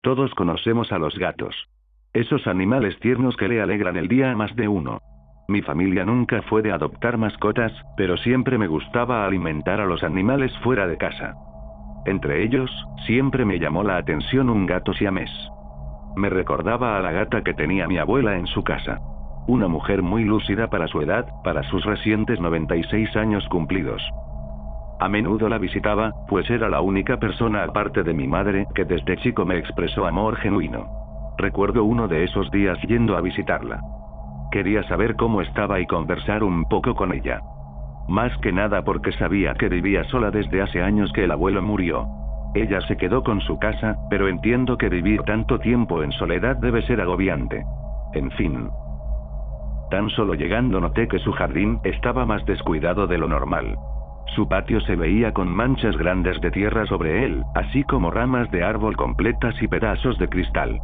Todos conocemos a los gatos. Esos animales tiernos que le alegran el día a más de uno. Mi familia nunca fue de adoptar mascotas, pero siempre me gustaba alimentar a los animales fuera de casa. Entre ellos, siempre me llamó la atención un gato siamés. Me recordaba a la gata que tenía mi abuela en su casa. Una mujer muy lúcida para su edad, para sus recientes 96 años cumplidos. A menudo la visitaba, pues era la única persona aparte de mi madre que desde chico me expresó amor genuino. Recuerdo uno de esos días yendo a visitarla. Quería saber cómo estaba y conversar un poco con ella. Más que nada porque sabía que vivía sola desde hace años que el abuelo murió. Ella se quedó con su casa, pero entiendo que vivir tanto tiempo en soledad debe ser agobiante. En fin. Tan solo llegando noté que su jardín estaba más descuidado de lo normal. Su patio se veía con manchas grandes de tierra sobre él, así como ramas de árbol completas y pedazos de cristal.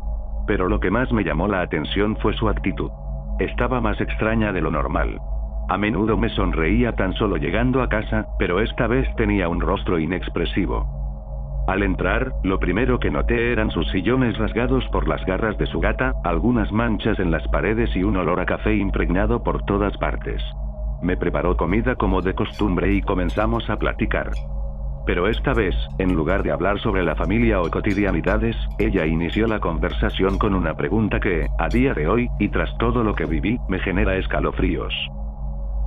Pero lo que más me llamó la atención fue su actitud. Estaba más extraña de lo normal. A menudo me sonreía tan solo llegando a casa, pero esta vez tenía un rostro inexpresivo. Al entrar, lo primero que noté eran sus sillones rasgados por las garras de su gata, algunas manchas en las paredes y un olor a café impregnado por todas partes. Me preparó comida como de costumbre y comenzamos a platicar. Pero esta vez, en lugar de hablar sobre la familia o cotidianidades, ella inició la conversación con una pregunta que, a día de hoy, y tras todo lo que viví, me genera escalofríos.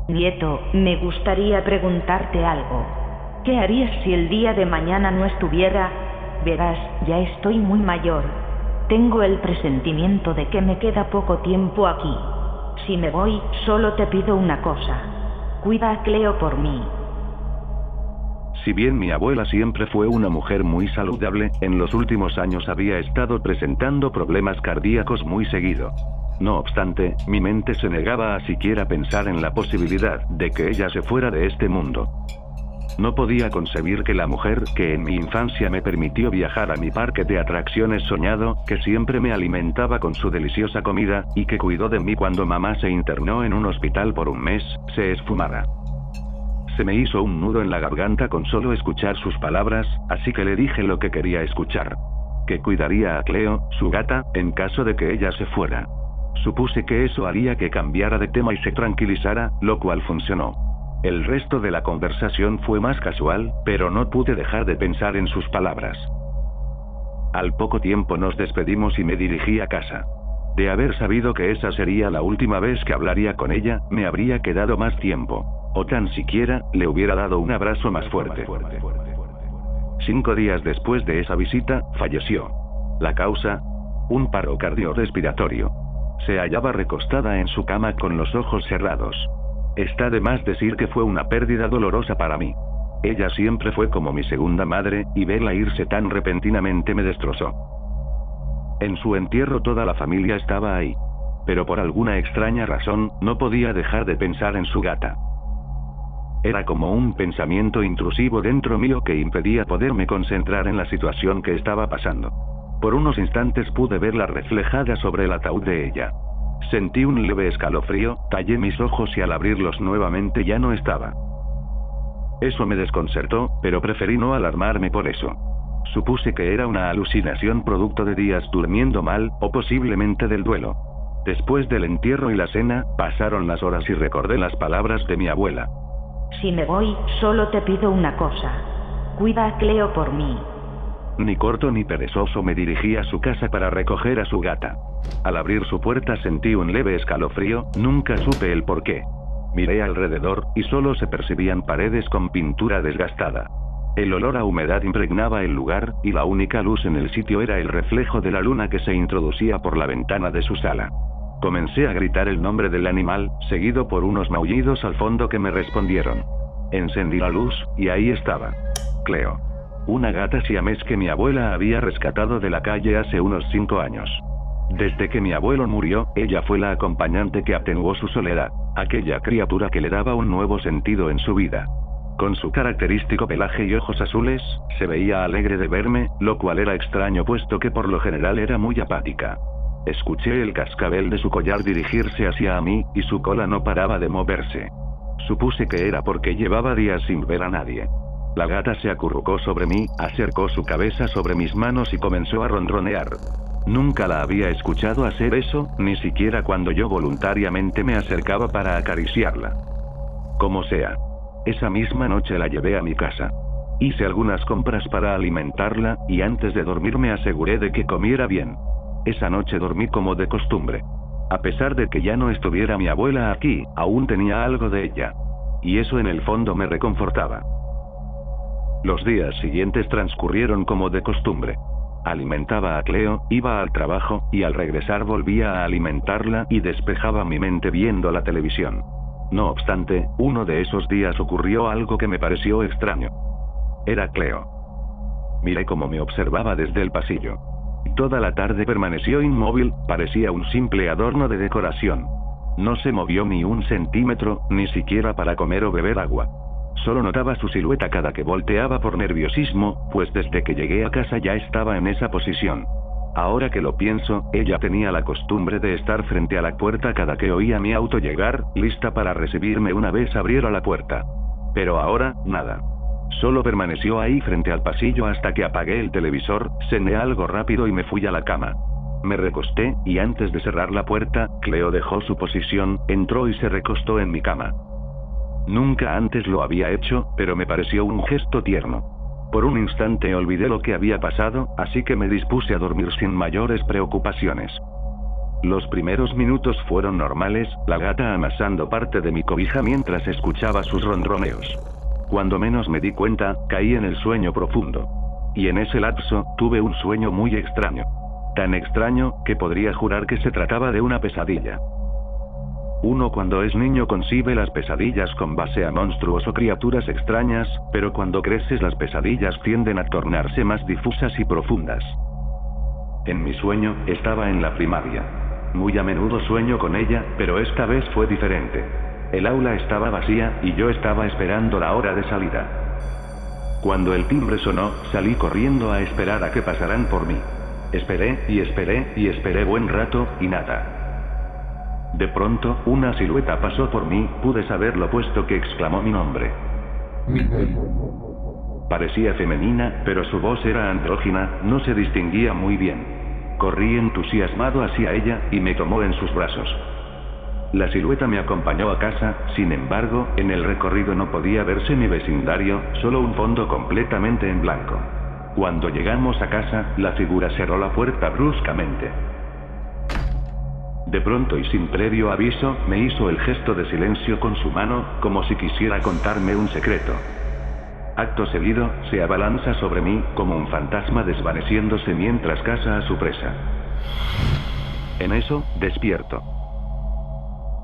Nieto, me gustaría preguntarte algo. ¿Qué harías si el día de mañana no estuviera? Verás, ya estoy muy mayor. Tengo el presentimiento de que me queda poco tiempo aquí. Si me voy, solo te pido una cosa. Cuida a Cleo por mí. Si bien mi abuela siempre fue una mujer muy saludable, en los últimos años había estado presentando problemas cardíacos muy seguido. No obstante, mi mente se negaba a siquiera pensar en la posibilidad de que ella se fuera de este mundo. No podía concebir que la mujer que en mi infancia me permitió viajar a mi parque de atracciones soñado, que siempre me alimentaba con su deliciosa comida, y que cuidó de mí cuando mamá se internó en un hospital por un mes, se esfumara. Se me hizo un nudo en la garganta con solo escuchar sus palabras, así que le dije lo que quería escuchar. Que cuidaría a Cleo, su gata, en caso de que ella se fuera. Supuse que eso haría que cambiara de tema y se tranquilizara, lo cual funcionó. El resto de la conversación fue más casual, pero no pude dejar de pensar en sus palabras. Al poco tiempo nos despedimos y me dirigí a casa. De haber sabido que esa sería la última vez que hablaría con ella, me habría quedado más tiempo. O tan siquiera, le hubiera dado un abrazo más fuerte. 5 días después de esa visita, falleció. La causa: un paro cardiorrespiratorio. Se hallaba recostada en su cama con los ojos cerrados. Está de más decir que fue una pérdida dolorosa para mí. Ella siempre fue como mi segunda madre, y verla irse tan repentinamente me destrozó. En su entierro toda la familia estaba ahí. Pero por alguna extraña razón, no podía dejar de pensar en su gata. Era como un pensamiento intrusivo dentro mío que impedía poderme concentrar en la situación que estaba pasando. Por unos instantes pude verla reflejada sobre el ataúd de ella. Sentí un leve escalofrío, tallé mis ojos y al abrirlos nuevamente ya no estaba. Eso me desconcertó, pero preferí no alarmarme por eso. Supuse que era una alucinación producto de días durmiendo mal, o posiblemente del duelo. Después del entierro y la cena, pasaron las horas y recordé las palabras de mi abuela. Si me voy, solo te pido una cosa. Cuida a Cleo por mí. Ni corto ni perezoso me dirigí a su casa para recoger a su gata. Al abrir su puerta sentí un leve escalofrío, nunca supe el porqué. Miré alrededor, y solo se percibían paredes con pintura desgastada. El olor a humedad impregnaba el lugar, y la única luz en el sitio era el reflejo de la luna que se introducía por la ventana de su sala. Comencé a gritar el nombre del animal, seguido por unos maullidos al fondo que me respondieron. Encendí la luz, y ahí estaba. Cleo. Una gata siamés que mi abuela había rescatado de la calle hace unos 5 años. Desde que mi abuelo murió, ella fue la acompañante que atenuó su soledad, aquella criatura que le daba un nuevo sentido en su vida. Con su característico pelaje y ojos azules, se veía alegre de verme, lo cual era extraño puesto que por lo general era muy apática. Escuché el cascabel de su collar dirigirse hacia mí, y su cola no paraba de moverse. Supuse que era porque llevaba días sin ver a nadie. La gata se acurrucó sobre mí, acercó su cabeza sobre mis manos y comenzó a ronronear. Nunca la había escuchado hacer eso, ni siquiera cuando yo voluntariamente me acercaba para acariciarla. Como sea. Esa misma noche la llevé a mi casa. Hice algunas compras para alimentarla, y antes de dormir me aseguré de que comiera bien. Esa noche dormí como de costumbre. A pesar de que ya no estuviera mi abuela aquí, aún tenía algo de ella. Y eso en el fondo me reconfortaba. Los días siguientes transcurrieron como de costumbre. Alimentaba a Cleo, iba al trabajo, y al regresar volvía a alimentarla y despejaba mi mente viendo la televisión. No obstante, uno de esos días ocurrió algo que me pareció extraño. Era Cleo. Miré cómo me observaba desde el pasillo. Toda la tarde permaneció inmóvil, parecía un simple adorno de decoración. No se movió ni un centímetro, ni siquiera para comer o beber agua. Solo notaba su silueta cada que volteaba por nerviosismo, pues desde que llegué a casa ya estaba en esa posición. Ahora que lo pienso, ella tenía la costumbre de estar frente a la puerta cada que oía mi auto llegar, lista para recibirme una vez abriera la puerta. Pero ahora, nada. Solo permaneció ahí frente al pasillo hasta que apagué el televisor, cené algo rápido y me fui a la cama. Me recosté, y antes de cerrar la puerta, Cleo dejó su posición, entró y se recostó en mi cama. Nunca antes lo había hecho, pero me pareció un gesto tierno. Por un instante olvidé lo que había pasado, así que me dispuse a dormir sin mayores preocupaciones. Los primeros minutos fueron normales, la gata amasando parte de mi cobija mientras escuchaba sus ronroneos. Cuando menos me di cuenta, caí en el sueño profundo. Y en ese lapso, tuve un sueño muy extraño. Tan extraño, que podría jurar que se trataba de una pesadilla. Uno cuando es niño concibe las pesadillas con base a monstruos o criaturas extrañas, pero cuando creces las pesadillas tienden a tornarse más difusas y profundas. En mi sueño, estaba en la primaria. Muy a menudo sueño con ella, pero esta vez fue diferente. El aula estaba vacía, y yo estaba esperando la hora de salida. Cuando el timbre sonó, salí corriendo a esperar a que pasaran por mí. Esperé, y esperé, y esperé buen rato, y nada. De pronto, una silueta pasó por mí, pude saberlo puesto que exclamó mi nombre. Parecía femenina, pero su voz era andrógina, no se distinguía muy bien. Corrí entusiasmado hacia ella, y me tomó en sus brazos. La silueta me acompañó a casa, sin embargo, en el recorrido no podía verse mi vecindario, solo un fondo completamente en blanco. Cuando llegamos a casa, la figura cerró la puerta bruscamente. De pronto y sin previo aviso, me hizo el gesto de silencio con su mano, como si quisiera contarme un secreto. Acto seguido, se abalanza sobre mí, como un fantasma desvaneciéndose mientras caza a su presa. En eso, despierto.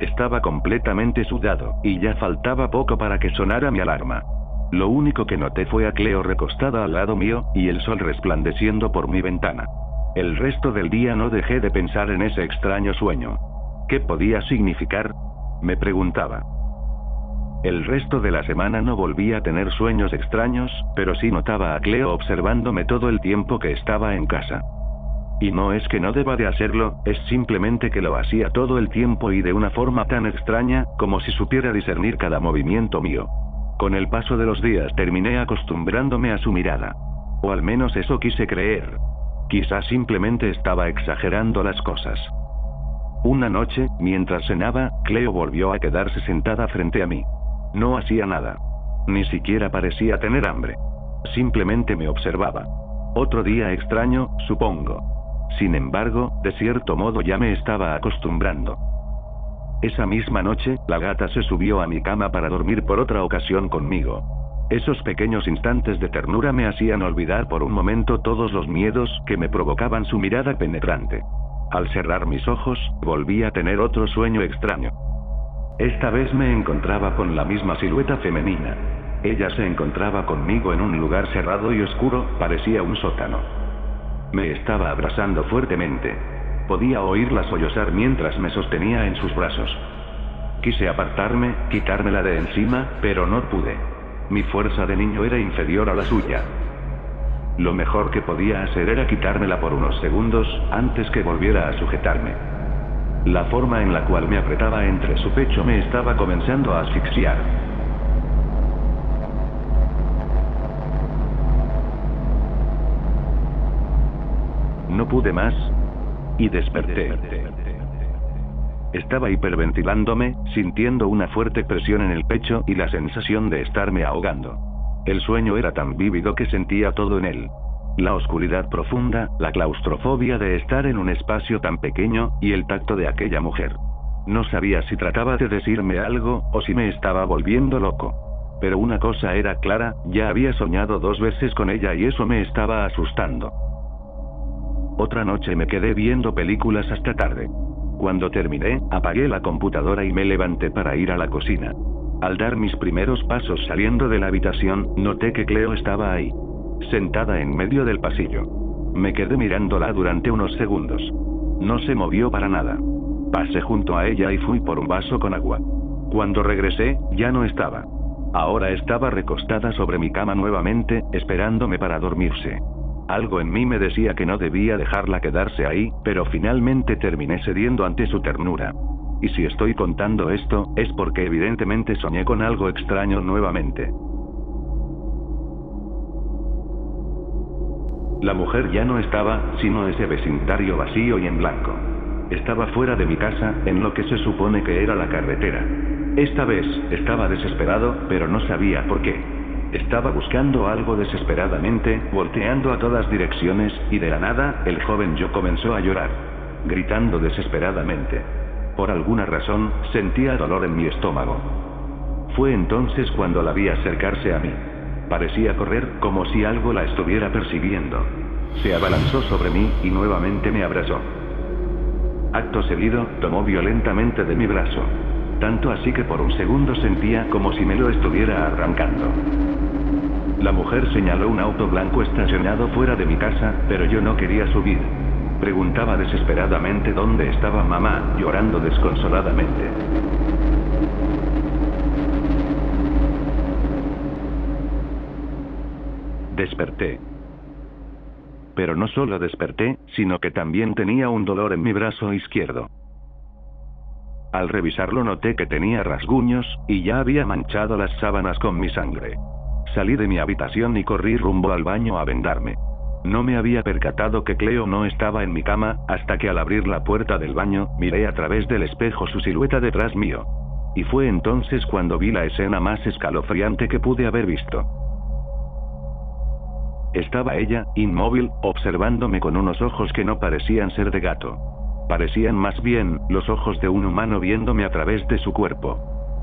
Estaba completamente sudado, y ya faltaba poco para que sonara mi alarma. Lo único que noté fue a Cleo recostada al lado mío, y el sol resplandeciendo por mi ventana. El resto del día no dejé de pensar en ese extraño sueño. ¿Qué podía significar? Me preguntaba. El resto de la semana no volví a tener sueños extraños, pero sí notaba a Cleo observándome todo el tiempo que estaba en casa. Y no es que no deba de hacerlo, es simplemente que lo hacía todo el tiempo y de una forma tan extraña, como si supiera discernir cada movimiento mío. Con el paso de los días terminé acostumbrándome a su mirada. O al menos eso quise creer. Quizás simplemente estaba exagerando las cosas. Una noche, mientras cenaba, Cleo volvió a quedarse sentada frente a mí. No hacía nada. Ni siquiera parecía tener hambre. Simplemente me observaba. Otro día extraño, supongo. Sin embargo, de cierto modo ya me estaba acostumbrando. Esa misma noche, la gata se subió a mi cama para dormir por otra ocasión conmigo. Esos pequeños instantes de ternura me hacían olvidar por un momento todos los miedos que me provocaban su mirada penetrante. Al cerrar mis ojos, volví a tener otro sueño extraño. Esta vez me encontraba con la misma silueta femenina. Ella se encontraba conmigo en un lugar cerrado y oscuro, parecía un sótano. Me estaba abrazando fuertemente. Podía oírla sollozar mientras me sostenía en sus brazos. Quise apartarme, quitármela de encima, pero no pude. Mi fuerza de niño era inferior a la suya. Lo mejor que podía hacer era quitármela por unos segundos, antes que volviera a sujetarme. La forma en la cual me apretaba entre su pecho me estaba comenzando a asfixiar. No pude más. Y desperté. Estaba hiperventilándome, sintiendo una fuerte presión en el pecho y la sensación de estarme ahogando. El sueño era tan vívido que sentía todo en él. La oscuridad profunda, la claustrofobia de estar en un espacio tan pequeño, y el tacto de aquella mujer. No sabía si trataba de decirme algo, o si me estaba volviendo loco. Pero una cosa era clara, ya había soñado 2 veces con ella y eso me estaba asustando. Otra noche me quedé viendo películas hasta tarde. Cuando terminé, apagué la computadora y me levanté para ir a la cocina. Al dar mis primeros pasos saliendo de la habitación, noté que Cleo estaba ahí, sentada en medio del pasillo. Me quedé mirándola durante unos segundos. No se movió para nada. Pasé junto a ella y fui por un vaso con agua. Cuando regresé, ya no estaba. Ahora estaba recostada sobre mi cama nuevamente, esperándome para dormirse. Algo en mí me decía que no debía dejarla quedarse ahí, pero finalmente terminé cediendo ante su ternura. Y si estoy contando esto, es porque evidentemente soñé con algo extraño nuevamente. La mujer ya no estaba, sino ese vecindario vacío y en blanco. Estaba fuera de mi casa, en lo que se supone que era la carretera. Esta vez, estaba desesperado, pero no sabía por qué. Estaba buscando algo desesperadamente, volteando a todas direcciones, y de la nada, el joven yo comenzó a llorar, gritando desesperadamente. Por alguna razón, sentía dolor en mi estómago. Fue entonces cuando la vi acercarse a mí. Parecía correr, como si algo la estuviera persiguiendo. Se abalanzó sobre mí, y nuevamente me abrazó. Acto seguido, tomó violentamente de mi brazo. Tanto así que por un segundo sentía como si me lo estuviera arrancando. La mujer señaló un auto blanco estacionado fuera de mi casa, pero yo no quería subir. Preguntaba desesperadamente dónde estaba mamá, llorando desconsoladamente. Desperté. Pero no solo desperté, sino que también tenía un dolor en mi brazo izquierdo. Al revisarlo noté que tenía rasguños, y ya había manchado las sábanas con mi sangre. Salí de mi habitación y corrí rumbo al baño a vendarme. No me había percatado que Cleo no estaba en mi cama, hasta que al abrir la puerta del baño, miré a través del espejo su silueta detrás mío. Y fue entonces cuando vi la escena más escalofriante que pude haber visto. Estaba ella, inmóvil, observándome con unos ojos que no parecían ser de gato. Parecían más bien, los ojos de un humano viéndome a través de su cuerpo.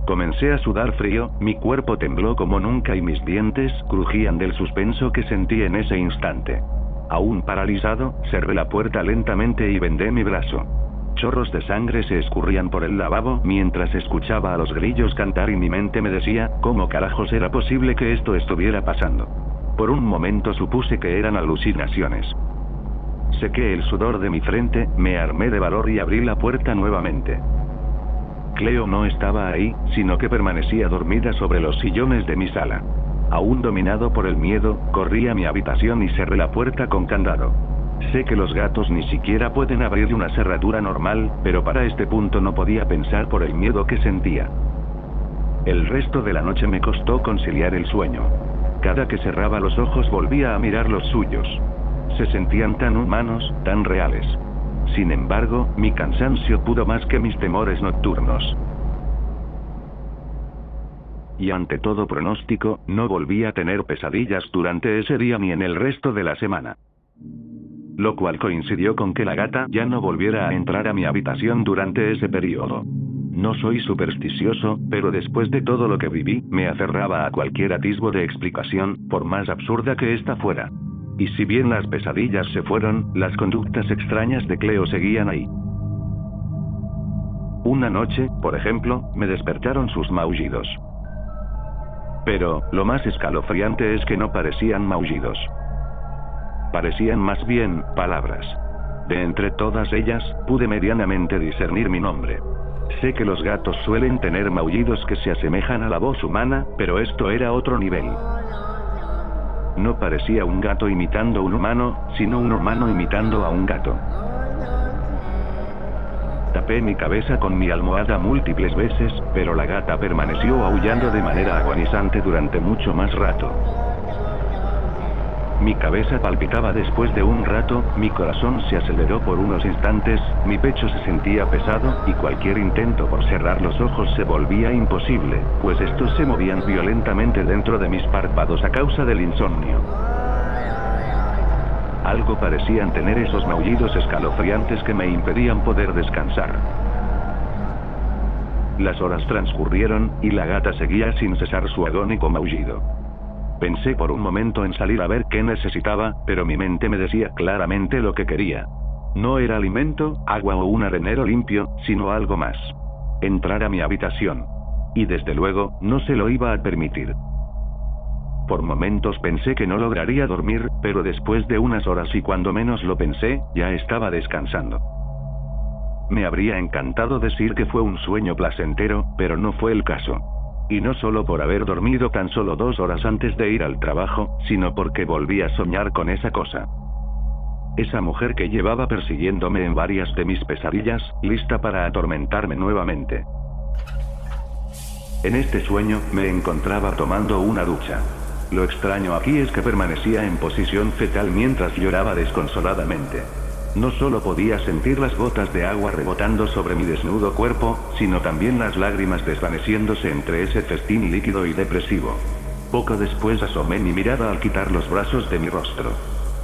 Comencé a sudar frío, mi cuerpo tembló como nunca y mis dientes crujían del suspenso que sentí en ese instante. Aún paralizado, cerré la puerta lentamente y vendé mi brazo. Chorros de sangre se escurrían por el lavabo mientras escuchaba a los grillos cantar y mi mente me decía, ¿cómo carajos era posible que esto estuviera pasando? Por un momento supuse que eran alucinaciones. Sequé el sudor de mi frente, me armé de valor y abrí la puerta nuevamente. Cleo no estaba ahí, sino que permanecía dormida sobre los sillones de mi sala. Aún dominado por el miedo, corrí a mi habitación y cerré la puerta con candado. Sé que los gatos ni siquiera pueden abrir una cerradura normal, pero para este punto no podía pensar por el miedo que sentía. El resto de la noche me costó conciliar el sueño. Cada que cerraba los ojos volvía a mirar los suyos. Se sentían tan humanos, tan reales. Sin embargo, mi cansancio pudo más que mis temores nocturnos. Y ante todo pronóstico, no volví a tener pesadillas durante ese día ni en el resto de la semana. Lo cual coincidió con que la gata ya no volviera a entrar a mi habitación durante ese periodo. No soy supersticioso, pero después de todo lo que viví, me aferraba a cualquier atisbo de explicación, por más absurda que ésta fuera. Y si bien las pesadillas se fueron, las conductas extrañas de Cleo seguían ahí. Una noche, por ejemplo, me despertaron sus maullidos. Pero, lo más escalofriante es que no parecían maullidos. Parecían más bien, palabras. De entre todas ellas, pude medianamente discernir mi nombre. Sé que los gatos suelen tener maullidos que se asemejan a la voz humana, pero esto era otro nivel. No parecía un gato imitando a un humano, sino un humano imitando a un gato. Tapé mi cabeza con mi almohada múltiples veces, pero la gata permaneció aullando de manera agonizante durante mucho más rato. Mi cabeza palpitaba después de un rato, mi corazón se aceleró por unos instantes, mi pecho se sentía pesado, y cualquier intento por cerrar los ojos se volvía imposible, pues estos se movían violentamente dentro de mis párpados a causa del insomnio. Algo parecían tener esos maullidos escalofriantes que me impedían poder descansar. Las horas transcurrieron, y la gata seguía sin cesar su agónico maullido. Pensé por un momento en salir a ver qué necesitaba, pero mi mente me decía claramente lo que quería. No era alimento, agua o un arenero limpio, sino algo más. Entrar a mi habitación. Y desde luego, no se lo iba a permitir. Por momentos pensé que no lograría dormir, pero después de unas horas y cuando menos lo pensé, ya estaba descansando. Me habría encantado decir que fue un sueño placentero, pero no fue el caso. Y no solo por haber dormido tan solo 2 horas antes de ir al trabajo, sino porque volví a soñar con esa cosa. Esa mujer que llevaba persiguiéndome en varias de mis pesadillas, lista para atormentarme nuevamente. En este sueño, me encontraba tomando una ducha. Lo extraño aquí es que permanecía en posición fetal mientras lloraba desconsoladamente. No solo podía sentir las gotas de agua rebotando sobre mi desnudo cuerpo, sino también las lágrimas desvaneciéndose entre ese festín líquido y depresivo. Poco después asomé mi mirada al quitar los brazos de mi rostro.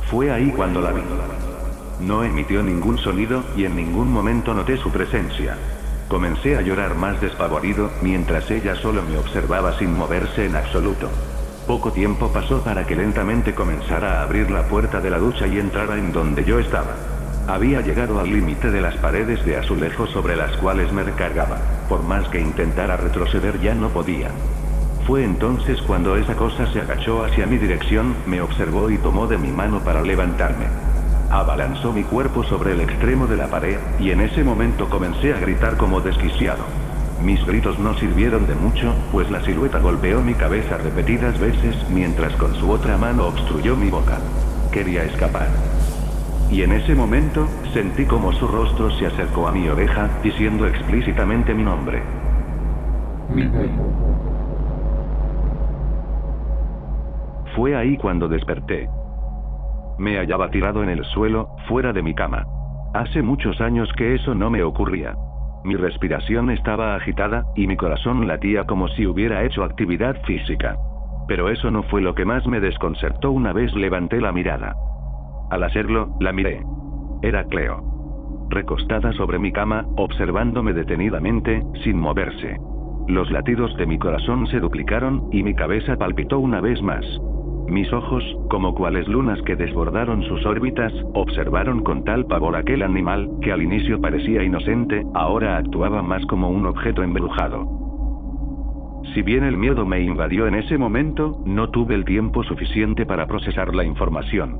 Fue ahí cuando la vi. No emitió ningún sonido, y en ningún momento noté su presencia. Comencé a llorar más despavorido, mientras ella solo me observaba sin moverse en absoluto. Poco tiempo pasó para que lentamente comenzara a abrir la puerta de la ducha y entrara en donde yo estaba. Había llegado al límite de las paredes de azulejo sobre las cuales me recargaba. Por más que intentara retroceder ya no podía. Fue entonces cuando esa cosa se agachó hacia mi dirección, me observó y tomó de mi mano para levantarme. Abalanzó mi cuerpo sobre el extremo de la pared, y en ese momento comencé a gritar como desquiciado. Mis gritos no sirvieron de mucho, pues la silueta golpeó mi cabeza repetidas veces mientras con su otra mano obstruyó mi boca. Quería escapar. Y en ese momento, sentí como su rostro se acercó a mi oreja, diciendo explícitamente mi nombre. Fue ahí cuando desperté. Me hallaba tirado en el suelo, fuera de mi cama. Hace muchos años que eso no me ocurría. Mi respiración estaba agitada, y mi corazón latía como si hubiera hecho actividad física. Pero eso no fue lo que más me desconcertó una vez levanté la mirada. Al hacerlo, la miré. Era Cleo. Recostada sobre mi cama, observándome detenidamente, sin moverse. Los latidos de mi corazón se duplicaron, y mi cabeza palpitó una vez más. Mis ojos, como cuales lunas que desbordaron sus órbitas, observaron con tal pavor aquel animal, que al inicio parecía inocente, ahora actuaba más como un objeto embrujado. Si bien el miedo me invadió en ese momento, no tuve el tiempo suficiente para procesar la información.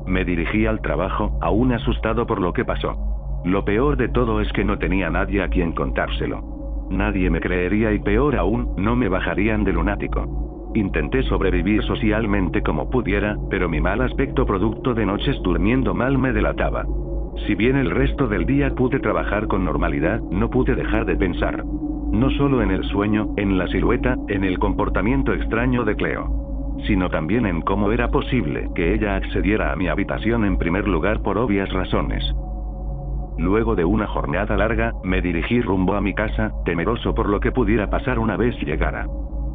Me dirigí al trabajo, aún asustado por lo que pasó. Lo peor de todo es que no tenía nadie a quien contárselo. Nadie me creería y peor aún, no me bajarían de lunático. Intenté sobrevivir socialmente como pudiera, pero mi mal aspecto producto de noches durmiendo mal me delataba. Si bien el resto del día pude trabajar con normalidad, no pude dejar de pensar. No solo en el sueño, en la silueta, en el comportamiento extraño de Cleo, sino también en cómo era posible que ella accediera a mi habitación en primer lugar por obvias razones. Luego de una jornada larga, me dirigí rumbo a mi casa, temeroso por lo que pudiera pasar una vez llegara.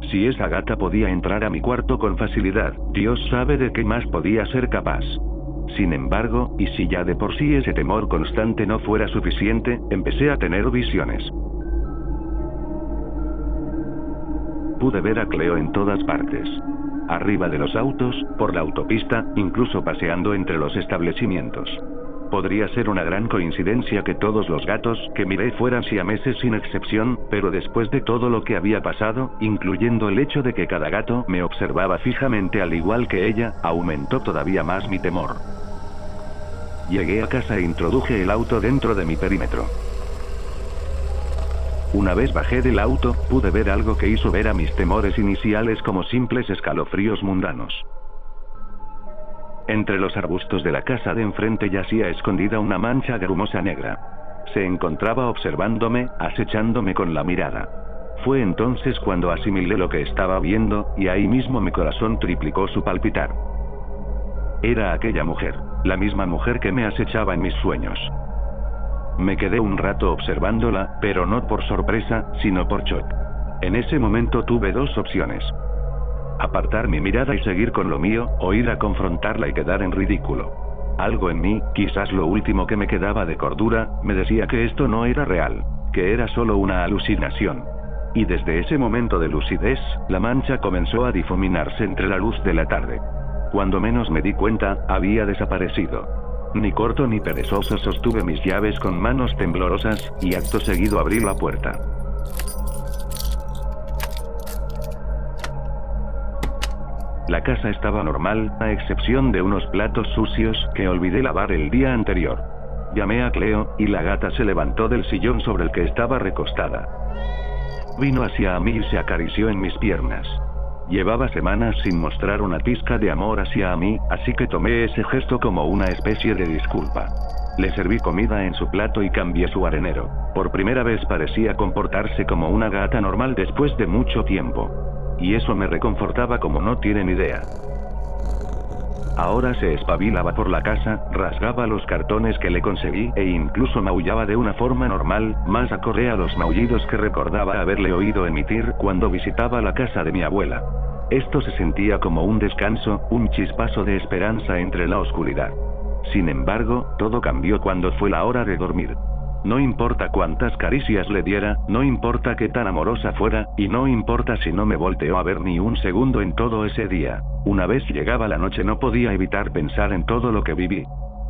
Si esa gata podía entrar a mi cuarto con facilidad, Dios sabe de qué más podía ser capaz. Sin embargo, y si ya de por sí ese temor constante no fuera suficiente, empecé a tener visiones. Pude ver a Cleo en todas partes. Arriba de los autos, por la autopista, incluso paseando entre los establecimientos. Podría ser una gran coincidencia que todos los gatos que miré fueran siameses sin excepción, pero después de todo lo que había pasado, incluyendo el hecho de que cada gato me observaba fijamente al igual que ella, aumentó todavía más mi temor. Llegué a casa e introduje el auto dentro de mi perímetro. Una vez bajé del auto, pude ver algo que hizo ver a mis temores iniciales como simples escalofríos mundanos. Entre los arbustos de la casa de enfrente yacía escondida una mancha grumosa negra. Se encontraba observándome, acechándome con la mirada. Fue entonces cuando asimilé lo que estaba viendo, y ahí mismo mi corazón triplicó su palpitar. Era aquella mujer, la misma mujer que me acechaba en mis sueños. Me quedé un rato observándola, pero no por sorpresa, sino por shock. En ese momento tuve dos opciones. Apartar mi mirada y seguir con lo mío, o ir a confrontarla y quedar en ridículo. Algo en mí, quizás lo último que me quedaba de cordura, me decía que esto no era real, que era solo una alucinación. Y desde ese momento de lucidez, la mancha comenzó a difuminarse entre la luz de la tarde. Cuando menos me di cuenta, había desaparecido. Ni corto ni perezoso sostuve mis llaves con manos temblorosas, y acto seguido abrí la puerta. La casa estaba normal, a excepción de unos platos sucios que olvidé lavar el día anterior. Llamé a Cleo, y la gata se levantó del sillón sobre el que estaba recostada. Vino hacia mí y se acarició en mis piernas. Llevaba semanas sin mostrar una pizca de amor hacia mí, así que tomé ese gesto como una especie de disculpa. Le serví comida en su plato y cambié su arenero. Por primera vez parecía comportarse como una gata normal después de mucho tiempo. Y eso me reconfortaba como no tienen idea. Ahora se espabilaba por la casa, rasgaba los cartones que le conseguí e incluso maullaba de una forma normal, más acorde a los maullidos que recordaba haberle oído emitir cuando visitaba la casa de mi abuela. Esto se sentía como un descanso, un chispazo de esperanza entre la oscuridad. Sin embargo, todo cambió cuando fue la hora de dormir. No importa cuántas caricias le diera, no importa qué tan amorosa fuera, y no importa si no me volteó a ver ni un segundo en todo ese día. Una vez llegaba la noche no podía evitar pensar en todo lo que viví.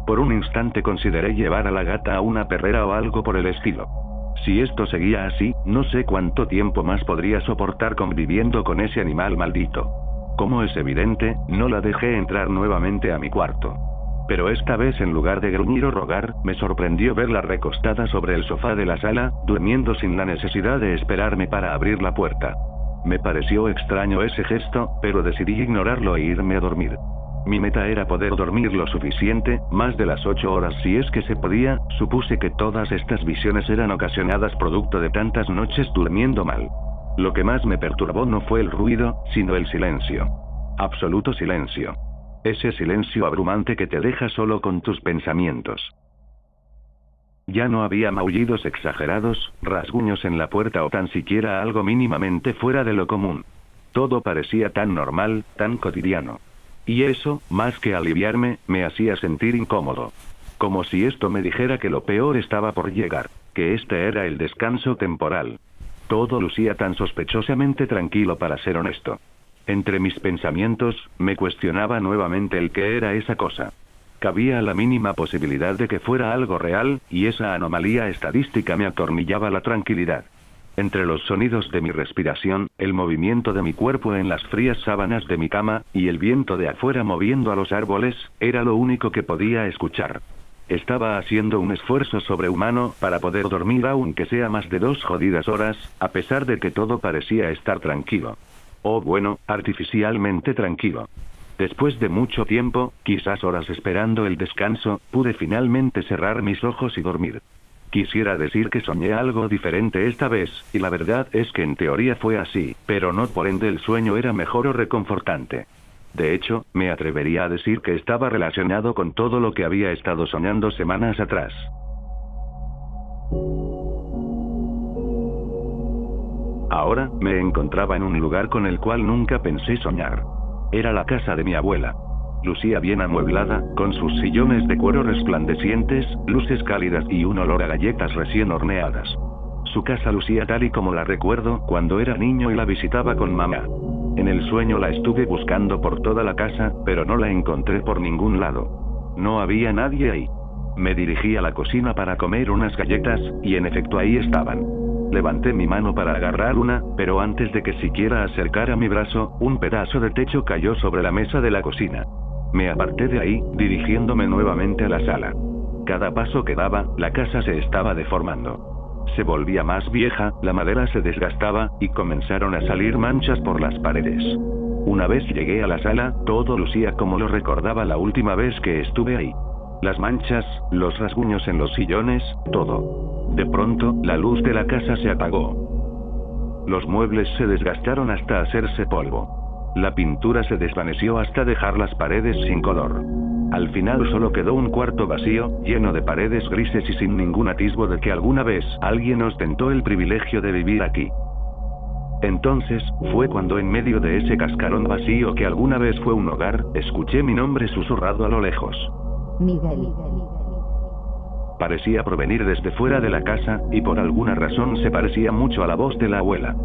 Por un instante consideré llevar a la gata a una perrera o algo por el estilo. Si esto seguía así, no sé cuánto tiempo más podría soportar conviviendo con ese animal maldito. Como es evidente, no la dejé entrar nuevamente a mi cuarto. Pero esta vez en lugar de gruñir o rogar, me sorprendió verla recostada sobre el sofá de la sala, durmiendo sin la necesidad de esperarme para abrir la puerta. Me pareció extraño ese gesto, pero decidí ignorarlo e irme a dormir. Mi meta era poder dormir lo suficiente, más de las 8 horas si es que se podía. Supuse que todas estas visiones eran ocasionadas producto de tantas noches durmiendo mal. Lo que más me perturbó no fue el ruido, sino el silencio. Absoluto silencio. Ese silencio abrumante que te deja solo con tus pensamientos. Ya no había maullidos exagerados, rasguños en la puerta o tan siquiera algo mínimamente fuera de lo común. Todo parecía tan normal, tan cotidiano. Y eso, más que aliviarme, me hacía sentir incómodo. Como si esto me dijera que lo peor estaba por llegar, que este era el descanso temporal. Todo lucía tan sospechosamente tranquilo para ser honesto. Entre mis pensamientos, me cuestionaba nuevamente el qué era esa cosa. Cabía la mínima posibilidad de que fuera algo real, y esa anomalía estadística me atornillaba la tranquilidad. Entre los sonidos de mi respiración, el movimiento de mi cuerpo en las frías sábanas de mi cama, y el viento de afuera moviendo a los árboles, era lo único que podía escuchar. Estaba haciendo un esfuerzo sobrehumano para poder dormir aunque sea más de 2 jodidas horas, a pesar de que todo parecía estar tranquilo. O bueno, artificialmente tranquilo. Después de mucho tiempo, quizás horas esperando el descanso, pude finalmente cerrar mis ojos y dormir. Quisiera decir que soñé algo diferente esta vez, y la verdad es que en teoría fue así, pero no por ende el sueño era mejor o reconfortante. De hecho, me atrevería a decir que estaba relacionado con todo lo que había estado soñando semanas atrás. Ahora, me encontraba en un lugar con el cual nunca pensé soñar. Era la casa de mi abuela. Lucía bien amueblada, con sus sillones de cuero resplandecientes, luces cálidas y un olor a galletas recién horneadas. Su casa lucía tal y como la recuerdo cuando era niño y la visitaba con mamá. En el sueño la estuve buscando por toda la casa, pero no la encontré por ningún lado. No había nadie ahí. Me dirigí a la cocina para comer unas galletas, y en efecto ahí estaban. Levanté mi mano para agarrar una, pero antes de que siquiera acercara mi brazo, un pedazo de techo cayó sobre la mesa de la cocina. Me aparté de ahí, dirigiéndome nuevamente a la sala. Cada paso que daba, la casa se estaba deformando. Se volvía más vieja, la madera se desgastaba, y comenzaron a salir manchas por las paredes. Una vez llegué a la sala, todo lucía como lo recordaba la última vez que estuve ahí. Las manchas, los rasguños en los sillones, todo. De pronto, la luz de la casa se apagó. Los muebles se desgastaron hasta hacerse polvo. La pintura se desvaneció hasta dejar las paredes sin color. Al final solo quedó un cuarto vacío, lleno de paredes grises y sin ningún atisbo de que alguna vez alguien ostentó el privilegio de vivir aquí. Entonces, fue cuando en medio de ese cascarón vacío que alguna vez fue un hogar, escuché mi nombre susurrado a lo lejos. Miguel. Parecía provenir desde fuera de la casa, y por alguna razón se parecía mucho a la voz de la abuela.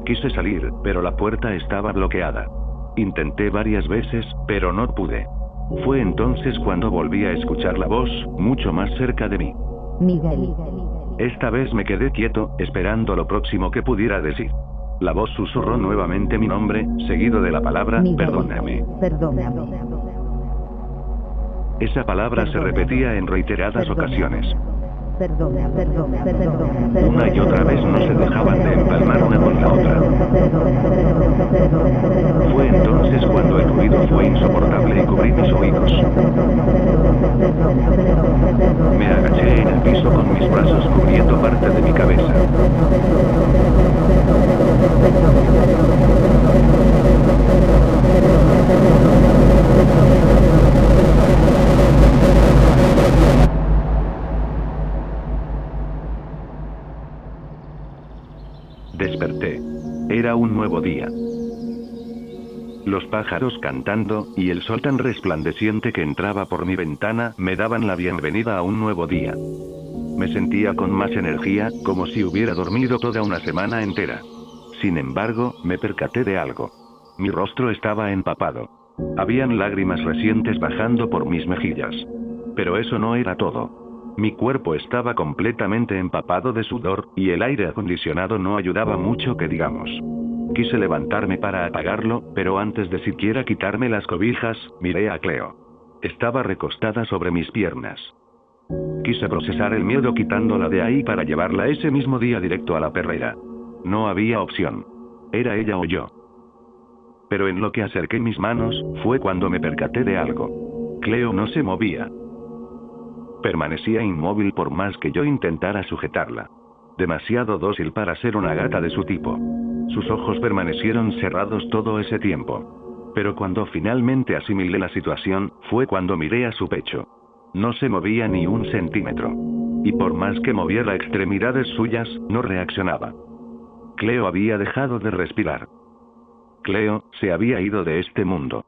Quise salir, pero la puerta estaba bloqueada. Intenté varias veces, pero no pude. Fue entonces cuando volví a escuchar la voz, mucho más cerca de mí. Miguel. Esta vez me quedé quieto, esperando lo próximo que pudiera decir. La voz susurró nuevamente mi nombre, seguido de la palabra, Miguel. perdóname. Perdóname. Esa palabra se repetía en reiteradas ocasiones. Perdona, perdona, perdona. Una y otra vez no se dejaban de empalmar una con la otra. Fue entonces cuando el ruido fue insoportable y cubrí mis oídos. Me agaché en el piso con mis brazos cubriendo parte de mi cabeza. Desperté. Era un nuevo día. Los pájaros cantando, y el sol tan resplandeciente que entraba por mi ventana, me daban la bienvenida a un nuevo día. Me sentía con más energía, como si hubiera dormido toda una semana entera. Sin embargo, me percaté de algo. Mi rostro estaba empapado. Habían lágrimas recientes bajando por mis mejillas. Pero eso no era todo. Mi cuerpo estaba completamente empapado de sudor, y el aire acondicionado no ayudaba mucho que digamos. Quise levantarme para apagarlo, pero antes de siquiera quitarme las cobijas, miré a Cleo. Estaba recostada sobre mis piernas. Quise procesar el miedo quitándola de ahí para llevarla ese mismo día directo a la perrera. No había opción. Era ella o yo. Pero en lo que acerqué mis manos, fue cuando me percaté de algo. Cleo no se movía. Permanecía inmóvil por más que yo intentara sujetarla. Demasiado dócil para ser una gata de su tipo. Sus ojos permanecieron cerrados todo ese tiempo. Pero cuando finalmente asimilé la situación, fue cuando miré a su pecho. No se movía ni un centímetro. Y por más que moviera extremidades suyas, no reaccionaba. Cleo había dejado de respirar. Cleo se había ido de este mundo.